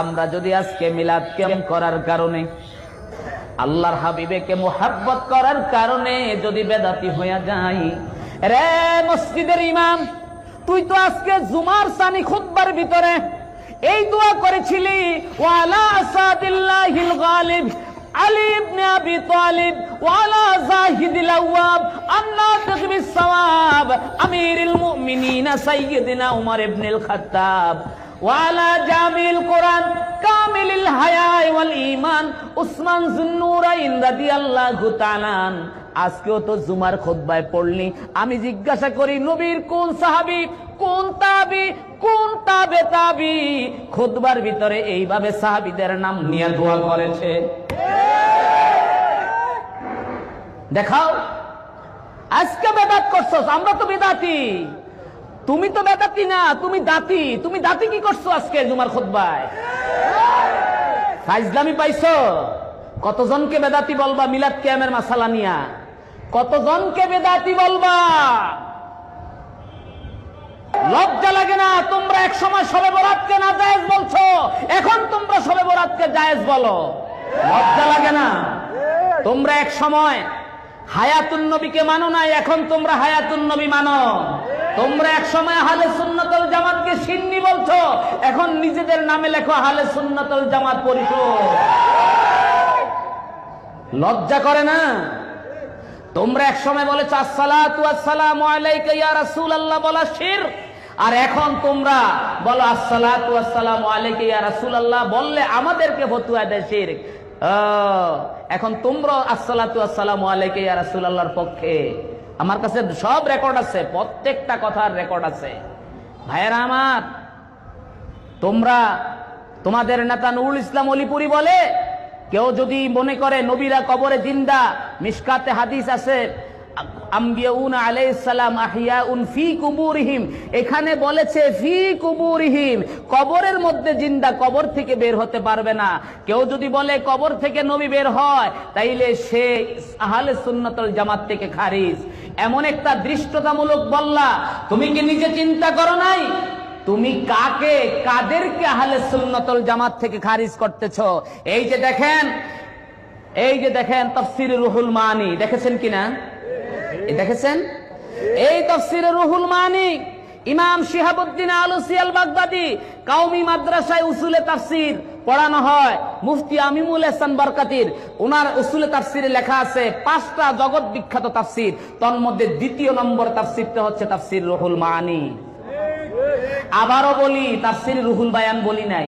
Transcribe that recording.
আমরা যদি আজকে মিলাদ কিয়াম করার কারণে, আল্লাহর হাবিবেকে মুহাব্বত করার কারণে যদি বেদাতি হয়ে যাই, রে মসজিদের ইমাম, তুই তো আজকে জুমার সানি খুতবার ভিতরে এই দোয়া করেছিলি, ওয়ালা আসাদিল্লাহিল গালিব আলী ইবনে আবি তালিব ওয়ালা জাহিদিল আওয়াব আন্নাতিক বিসসাওয়াব আমিরুল মুমিনিন সাইয়্যিদিনা উমর ইবনুল খাত্তাব ওয়ালা জামিল কোরআন কামিলুল হায়া ওয়াল ঈমান উসমান যুন্নুরাইন রাদিয়াল্লাহু তাআলা। আজকেও তো জুমার খুতবায় পড়লি, আমি জিজ্ঞাসা করি নবীর কোন সাহাবী, কোন তাবি, কোন তাবে তাবি খুতবার ভিতরে এইভাবে সাহাবীদের নাম নিয়ে দোয়া করেছে? দেখাও। আজকে বেদাত করছো, আমরা তো বেদাতি, তুমি তো বেদাতি না, তুমি দাতি। তুমি দাতি কি করছো আজকে জুমার খুতবায়? ফাইজলামি পাইছো? কতজনকে বেদাতি বলবা মিলাদ কিয়ামের মাসালা নিয়া? কতজনকে বেদাতি বলবা? লজ্জা লাগে না? তোমরা এক সময় শবে বরাতকে না জায়েজ বলছো, এখন তোমরা শবে বরাতকে জায়েজ বলো। লজ্জা লাগে না? তোমরা এক সময় হায়াতুন নবীকে মানো না, এখন তোমরা হায়াতুন নবী মানো। তোমরা এক সময় আহলে সুন্নাতুল জামাতকে সিন্নি বলছো, এখন নিজেদের নামে লেখো আহলে সুন্নাতুল জামাত পরিষদ। লজ্জা করে না? তোমরা এক সময় বলেছ আসসালাতু ওয়াসসালামু আলাইকা ইয়া রাসূলুল্লাহ বলা শিরক, আর এখন তোমরা বলো আসসালাতু ওয়াসসালামু আলাইকা ইয়া রাসূলুল্লাহ বললে আমাদেরকে ফতোয়া দেয় শিরক। এখন তোমরা আসসালাতু ওয়াসসালামু আলাইকা ইয়া রাসূলুল্লাহর পক্ষে। আমার কাছে সব রেকর্ড আছে, প্রত্যেকটা কথার রেকর্ড আছে। ভাইয়েরা আমার, তোমরা, তোমাদের নেতা নুরুল ইসলাম অলিপুরি বলে, কেউ যদি মনে করে নবীরা কবরে জিন্দা, মিশকাতে হাদিস আছে আম্বিয়াউনা আলাইহিস সালাম আহিয়াউন ফি কুবুরিহিম, এখানে বলেছে ফি কুবুরিহিম, কবরের মধ্যে জিন্দা, কবর থেকে বের হতে পারবে না। কেউ যদি বলে কবর থেকে নবী বের হয়, তাইলে সে আহলে সুন্নাতুল জামাত থেকে খারিজ। এমন একটা দৃষ্টতামূলক বললা, তুমি কি নিজে চিন্তা করো নাই? তুমি কাকে, কাদেরকে আহলে সুন্নাতুল জামাত থেকে খারিজ করতেছো? এই যে দেখেন তাফসীরে রুহুল মানি, দেখেছেন কিনা? দেখেছেন? এই তাফসীরে রুহুল মানি ইমাম শিহাবুদ্দিন আলুসি আল বাগদাদি কওমি মাদ্রাসায় উসুলে তাফসীর পড়ানো হয়, মুফতি আমিমুল ইহসান বরকাতির, ওনার উসুলে তাফসীরে লেখা আছে 5টা জগৎ বিখ্যাত তাফসীর, তন্মধ্যে দ্বিতীয় নম্বর তাফসীরটা হচ্ছে তাফসীর রুহুল মানি। আবারও বলি, তাফসীর রুহুল বায়ান বলি নাই।